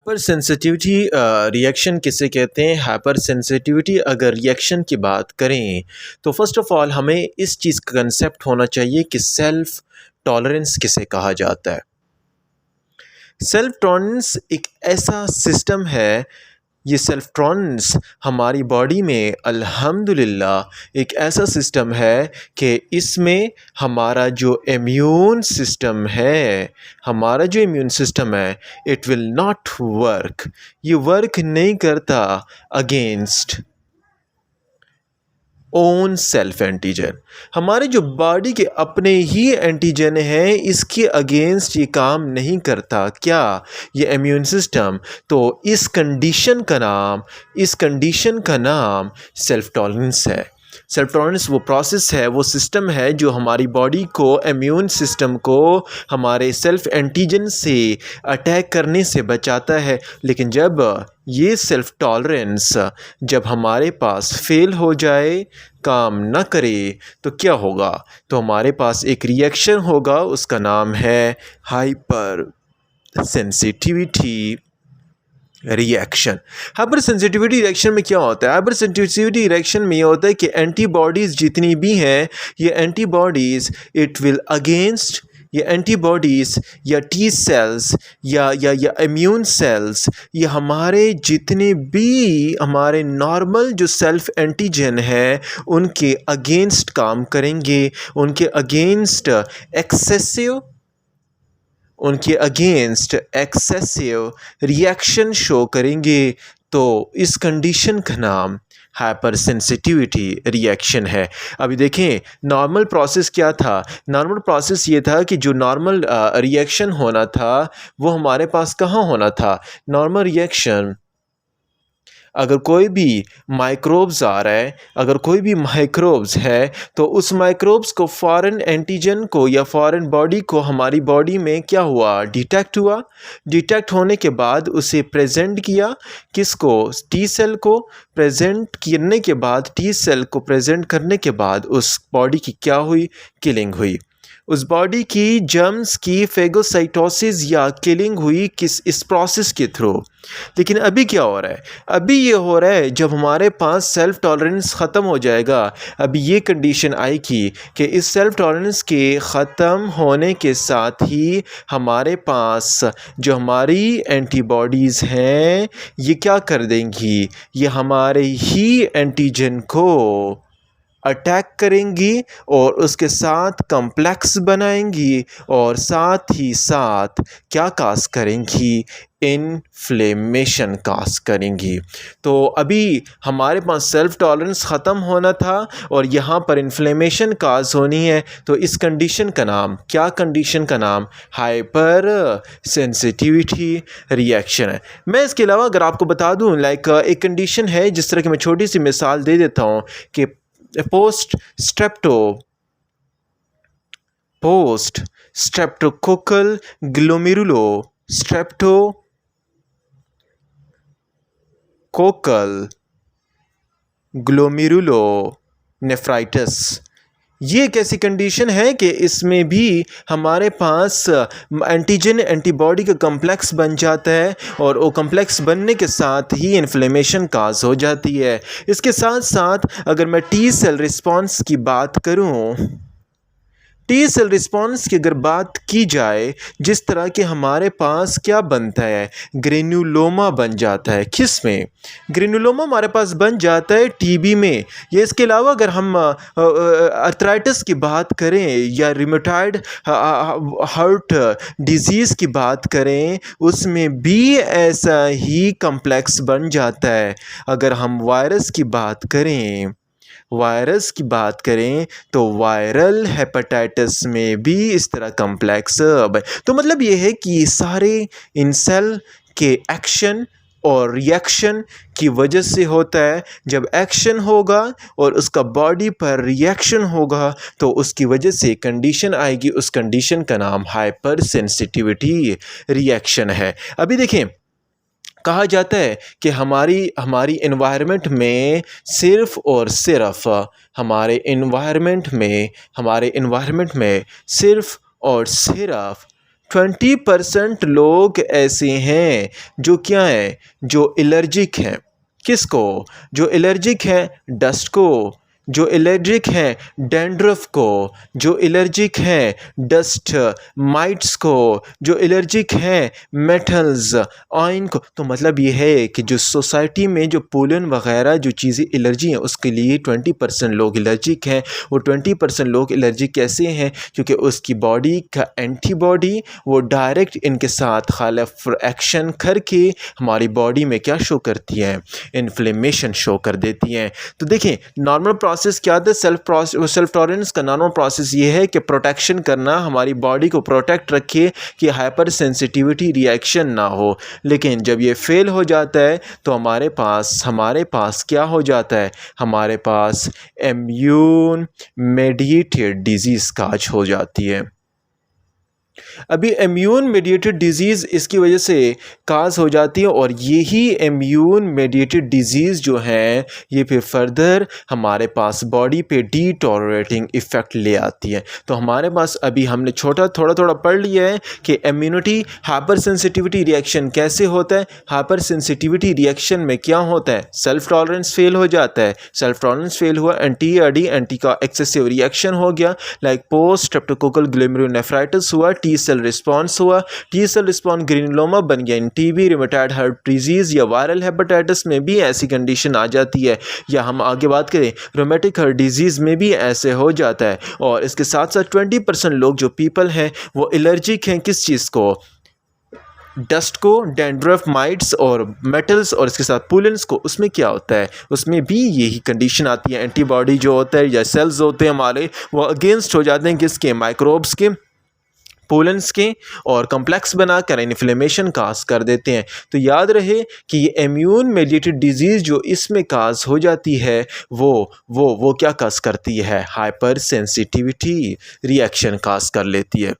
Hyper sensitivity reaction किसे कहते हैं? हाइपर सेंसिटिविटी अगर रिएक्शन की बात करें तो फर्स्ट ऑफ ऑल हमें इस चीज़ का कंसेप्ट होना चाहिए कि सेल्फ टॉलरेंस किसे कहा जाता है। सेल्फ टॉलरेंस एक ऐसा सिस्टम है, ये सेल्फ टॉलरेंस हमारी बॉडी में अल्हम्दुलिल्लाह एक ऐसा सिस्टम है कि इसमें हमारा जो इम्यून सिस्टम है, इट विल नॉट वर्क, ये वर्क नहीं करता अगेंस्ट ओन सेल्फ एंटीजन। हमारे जो बॉडी के अपने ही एंटीजन हैं, इसके अगेंस्ट ये काम नहीं करता क्या ये इम्यून सिस्टम। तो इस कंडीशन का नाम सेल्फ टॉलरेंस है। सेल्फ टॉलरेंस वो प्रोसेस है, वो सिस्टम है जो हमारी बॉडी को, इम्यून सिस्टम को हमारे सेल्फ एंटीजन से अटैक करने से बचाता है। लेकिन जब ये सेल्फ टॉलरेंस जब हमारे पास फेल हो जाए, काम न करे, तो क्या होगा? तो हमारे पास एक रिएक्शन होगा, उसका नाम है hyper sensitivity reaction. Hyper sensitivity reaction में क्या होता है? हाइपर सेंसिटिविटी रिएक्शन में ये होता है कि एंटीबॉडीज़ जितनी भी हैं, ये एंटीबॉडीज़ इट विल अगेंस्ट, ये एंटीबॉडीज़ या टी सेल्स या इम्यून सेल्स, ये हमारे जितने भी हमारे नॉर्मल जो सेल्फ एंटीजन है उनके अगेंस्ट काम करेंगे, उनके अगेंस्ट एक्सेसिव रिएक्शन शो करेंगे। तो इस कंडीशन का नाम हाइपर सेंसिटिविटी रिएक्शन है। अभी देखें नॉर्मल प्रोसेस क्या था? नॉर्मल प्रोसेस ये था कि जो नॉर्मल रिएक्शन होना था वो हमारे पास कहाँ होना था? नॉर्मल रिएक्शन अगर कोई भी माइक्रोब्स आ रहा है, अगर कोई भी माइक्रोब्स है तो उस माइक्रोब्स को फॉरेन एंटीजन को या फॉरेन बॉडी को हमारी बॉडी में क्या हुआ? डिटेक्ट हुआ। डिटेक्ट होने के बाद उसे प्रेजेंट किया, किसको? टी सेल को। प्रेजेंट करने के बाद, टी सेल को प्रेजेंट करने के बाद उस बॉडी की क्या हुई? किलिंग हुई। उस बॉडी की जर्म्स की फेगोसाइटोसिस या किलिंग हुई किस इस प्रोसेस के थ्रू। लेकिन अभी क्या हो रहा है? अभी ये हो रहा है जब हमारे पास सेल्फ टॉलरेंस ख़त्म हो जाएगा, अभी ये कंडीशन आएगी कि इस सेल्फ टॉलरेंस के ख़त्म होने के साथ ही हमारे पास जो हमारी एंटीबॉडीज़ हैं ये क्या कर देंगी? ये हमारे ही एंटीजन को अटैक करेंगी और उसके साथ कम्प्लेक्स बनाएंगी और साथ ही साथ क्या काज करेंगी? इन्फ्लेमेशन काज करेंगी। तो अभी हमारे पास सेल्फ टॉलरेंस ख़त्म होना था और यहाँ पर इन्फ्लेमेशन काज होनी है। तो इस कंडीशन का नाम क्या? कंडीशन का नाम हाइपर सेंसिटिविटी रिएक्शन है। मैं इसके अलावा अगर आपको बता दूँ एक कंडीशन है, जिस तरह की मैं छोटी सी मिसाल दे देता हूँ कि पोस्ट स्ट्रेप्टोकोकल ग्लोमेरुलोनेफ्राइटिस। ये एक ऐसी कंडीशन है कि इसमें भी हमारे पास एंटीजन एंटीबॉडी का कम्प्लेक्स बन जाता है और वो कम्प्लेक्स बनने के साथ ही इन्फ्लेमेशन काज हो जाती है। इसके साथ साथ अगर मैं टी सेल रिस्पॉन्स की बात करूं, टी सेल रिस्पॉन्स की अगर बात की जाए, जिस तरह के हमारे पास क्या बनता है? ग्रेन्युलोमा बन जाता है। किस में? ग्रेन्युलोमा हमारे पास बन जाता है टीबी में। ये इसके अलावा अगर हम अर्थराइटिस की बात करें या रिमेटॉइड हार्ट डिजीज़ की बात करें, उसमें भी ऐसा ही कम्प्लेक्स बन जाता है। अगर हम वायरस की बात करें तो वायरल हेपेटाइटिस में भी इस तरह कम्प्लेक्स तो मतलब ये है कि सारे इन सेल के एक्शन और रिएक्शन की वजह से होता है। जब एक्शन होगा और उसका बॉडी पर रिएक्शन होगा तो उसकी वजह से कंडीशन आएगी, उस कंडीशन का नाम हाइपर सेंसिटिविटी रिएक्शन है। अभी देखें, कहा जाता है कि हमारी एनवायरनमेंट में सिर्फ़ और सिर्फ हमारे एनवायरनमेंट में सिर्फ़ और सिर्फ 20% लोग ऐसे हैं जो क्या है, जो एलर्जिक हैं। किसको? जो एलर्जिक है डस्ट को, जो एलर्जिक हैं डैंड्रफ को, जो एलर्जिक हैं डस्ट माइट्स को, जो एलर्जिक हैं मेटल्स आयन को। तो मतलब ये है कि जो सोसाइटी में जो पोलन वगैरह जो चीज़ें एलर्जी हैं उसके लिए 20% लोग एलर्जिक हैं। वो 20% लोग एलर्जिक कैसे हैं? क्योंकि उसकी बॉडी का एंटीबॉडी वो डायरेक्ट इनके साथ खालिफ एक्शन करके हमारी बॉडी में क्या शो करती हैं? इन्फ्लेमेशन शो कर देती हैं। तो देखें नॉर्मल प्रोसेस क्या था? सेल्फ टॉलरेंस का नॉर्मल प्रोसेस ये है कि प्रोटेक्शन करना, हमारी बॉडी को प्रोटेक्ट रखे कि हाइपर सेंसिटिविटी रिएक्शन ना हो। लेकिन जब ये फेल हो जाता है तो हमारे पास क्या हो जाता है? हमारे पास इम्यून मेडिएटेड डिजीज़ काज हो जाती है। अभी इम्यून मेडिएटेड डिजीज़ इसकी वजह से काज हो जाती है और यही इम्यून मेडिएटेड डिजीज़ जो है ये फिर फर्दर हमारे पास बॉडी पे डिटोरेटिंग इफ़ेक्ट ले आती है। तो हमारे पास अभी हमने थोड़ा थोड़ा पढ़ लिया है कि इम्यूनिटी हाइपर सेंसिटिविटी रिएक्शन कैसे होता है। हाइपर सेंसिटिविटी रिएक्शन में क्या होता है? सेल्फ टॉलरेंस फेल हो जाता है। सेल्फ टॉलरेंस फेल हुआ, एंटी का एक्सेसिव रिएक्शन हो गया, लाइक पोस्ट स्ट्रेप्टोकोकल ग्लोमेरुलोनेफ्राइटिस हुआ, टी सेल रिस्पॉन्स हुआ, टी सेल रिस्पॉन्स ग्रेनुलोमा बन गया। इन टीबी, रिमेटॉइड हार्ट डिजीज़ या वायरल हेपेटाइटिस में भी ऐसी कंडीशन आ जाती है। या हम आगे बात करें रोमेटिक हार्ट डिजीज़ में भी ऐसे हो जाता है। और इसके साथ साथ 20% लोग जो पीपल हैं वो एलर्जिक हैं किस चीज़ को? डस्ट को, डैंड्रफ माइट्स और मेटल्स और इसके साथ पुलेंस को। उसमें क्या होता है? उसमें भी यही कंडीशन आती है। एंटीबॉडी जो होता है या सेल्स होते हैं हमारे वो अगेंस्ट हो जाते हैं किसके? माइक्रोब्स के, पोलेंस के, और कम्प्लेक्स बनाकर इन्फ्लेमेशन काज कर देते हैं। तो याद रहे कि ये इम्यून मेडिएटेड डिजीज़ जो इसमें काज हो जाती है वो क्या काज करती है? हाइपर सेंसिटिविटी रिएक्शन काज कर लेती है।